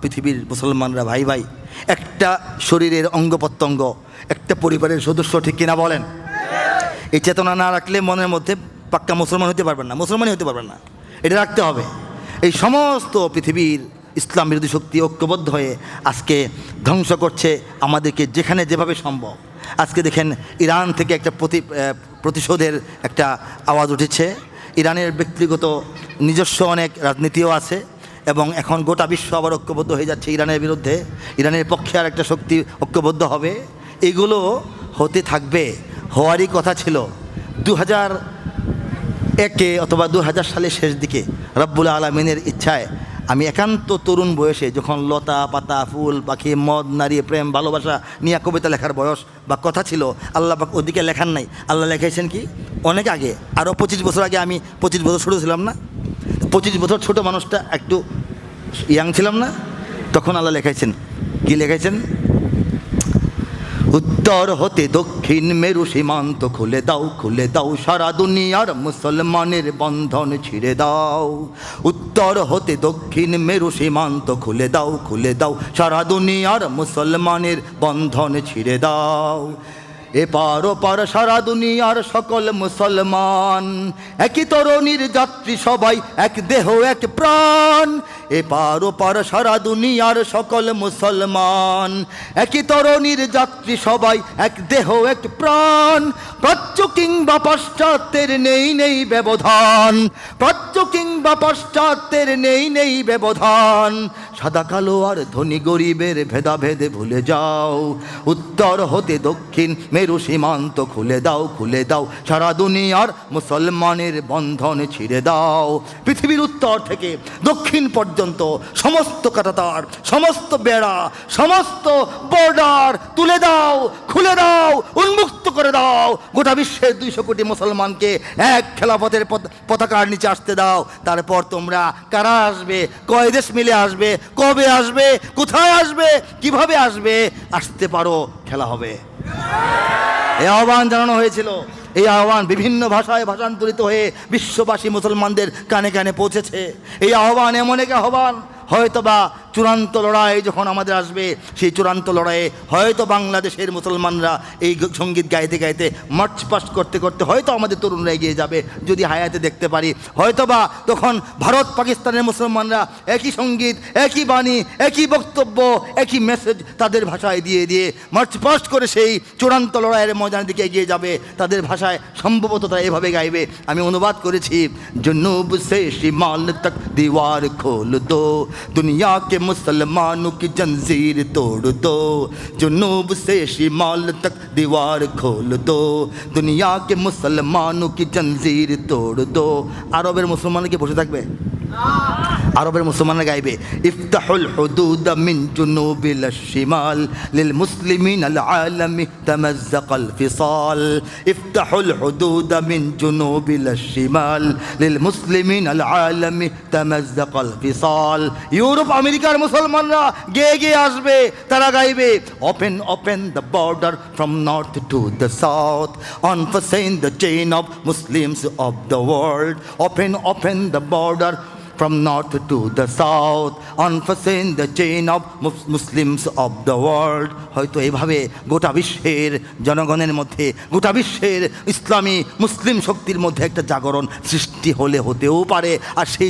পৃথিবীর মুসলমানরা ভাই ভাই, একটা শরীরের অঙ্গ প্রত্যঙ্গ, একটা পরিবারের সদস্য, ঠিক কিনা বলেন? এই চেতনা না রাখলে মনের মধ্যে পাক্কা মুসলমান হতে পারবেন না, মুসলমানই হতে পারবেন না। এটা রাখতে হবে। এই সমস্ত পৃথিবীর ইসলাম বিরোধী শক্তি ঐক্যবদ্ধ হয়ে আজকে ধ্বংস করছে আমাদেরকে যেখানে যেভাবে সম্ভব। আজকে দেখেন ইরান থেকে একটা প্রতিশোধের একটা আওয়াজ উঠেছে। ইরানের ব্যক্তিগত নিজস্ব অনেক রাজনীতিও আছে এবং এখন গোটা বিশ্ব আবার ঐক্যবদ্ধ হয়ে যাচ্ছে ইরানের বিরুদ্ধে। ইরানের পক্ষে আর একটা শক্তি ঐক্যবদ্ধ হবে। এগুলো হতে থাকবে, হওয়ারই কথা ছিল 2001 অথবা 2000 সালের শেষ দিকে। রব্বুল আলামিনের ইচ্ছায় আমি একান্ত তরুণ বয়সে, যখন লতা পাতা ফুল পাখি মদ নারী প্রেম ভালোবাসা নিয়ে কবিতা লেখার বয়স বা কথা ছিল, আল্লাহ পাক ওদিকে লেখান নাই। আল্লাহ লেখাইছেন কি অনেক আগে, আরও 25 বছর আগে। আমি 25 বছর ছোটো ছিলাম না, 25 বছর ছোটো মানুষটা একটু ইয়াং ছিলাম না, তখন আল্লাহ লেখাইছেন কি লেখাইছেন? উত্তর হতে দক্ষিণ মেরু সীমান্ত খুলে দাও, খুলে দাও, সারা দুনিয়ার মুসলমানের বন্ধন ছিঁড়ে দাও। উত্তর হতে দক্ষিণ মেরু সীমান্ত খুলে দাও, খুলে দাও, সারা দুনিয়ার মুসলমানের বন্ধন ছিঁড়ে দাও। এপার ওপার সারা দুনিয়ার সকল মুসলমান, একই তরুণীর যাত্রী সবাই, এক দেহ এক প্রাণ। এপার ওপার সারা দুনিয়ার সকল মুসলমান, একই তরুণীর যাত্রী সবাই, এক দেহ এক প্রাণ। প্রাচ্য কিংবা পাশ্চাত্যের নেই নেই ব্যবধান, প্রাচ্য কিংবা পাশ্চাত্যের নেই নেই ব্যবধান। সাদা কালো আর ধনী গরিবের ভেদাভেদে ভুলে যাও। উত্তর হতে দক্ষিণ মেরু সীমান্ত খুলে দাও, খুলে দাও, সারা দুনিয়ার মুসলমানের বন্ধন ছিঁড়ে দাও। পৃথিবীর উত্তর থেকে দক্ষিণ পর্যন্ত সমস্ত কাঁটাতার, সমস্ত বেড়া, সমস্ত বর্ডার তুলে দাও, খুলে দাও, উন্মুক্ত করে দাও। গোটা বিশ্বের 200 কোটি মুসলমানকে এক খেলাফতের পতাকার নিচে আসতে দাও। তারপর তোমরা কারা আসবে, কয় দেশ মিলে আসবে, কবে আসবে, কোথায় আসবে, কিভাবে আসবে, আসতে পারো, খেলা হবে। এই আহ্বান জানানো হয়েছিল। এই আহ্বান বিভিন্ন ভাষায় ভাষান্তরিত হয়ে বিশ্ববাসী মুসলমানদের কানে কানে পৌঁছেছে। এই আহ্বান এমন এক আহ্বান, হয়তোবা চূড়ান্ত লড়াই যখন আমাদের আসবে, সেই চূড়ান্ত লড়াইয়ে হয়তো বাংলাদেশের মুসলমানরা এই সঙ্গীত গাইতে গাইতে মার্চ পাস্ট করতে করতে হয়তো আমাদের তরুণরা এগিয়ে যাবে, যদি হায়াতে দেখতে পারি। হয়তোবা তখন ভারত পাকিস্তানের মুসলমানরা একই সঙ্গীত, একই বাণী, একই বক্তব্য, একই মেসেজ তাদের ভাষায় দিয়ে দিয়ে মার্চ পাস্ট করে সেই চূড়ান্ত লড়াইয়ের ময়দানের দিকে এগিয়ে যাবে। তাদের ভাষায় সম্ভবত তারা এভাবে গাইবে। আমি অনুবাদ করেছি, জুনুব সে শিমাল তক দীওয়ার খোল দো, दुनिया के मुसलमानों की जंजीर तोड़ दो। जुनूब से शिमाल तक दीवार खोल दो, दुनिया के मुसलमानों की जंजीर तोड़ दो। আরবের মুসলমানরা কি বসে থাকবে? আরবের মুসলমানরা গাইবে, ইফতাহুল হুদুদ মিন জুনুবিল শিমাল লিল মুসলিমিন আল আলামি তামাজ্জাকাল ফিসাল। ইফতাহুল হুদুদ মিন জুনুবিল শিমাল লিল মুসলিমিন আল আলামি তামাজ্জাকাল ফিসাল। ইউরোপ আমেরিকার মুসলমানরা গেয়ে গেয়ে আসবে, তারা গাইবে, open open the border from north to the south, unfasten the chain of Muslims of the world. Open open the border from north to the south, unfasten the chain of Muslims of the world. হয়তো এইভাবে গোটা বিশ্বের জনগণের মধ্যে, গোটা বিশ্বের ইসলামী মুসলিম শক্তির মধ্যে একটা জাগরণ সৃষ্টি হলেও পারে। আর সেই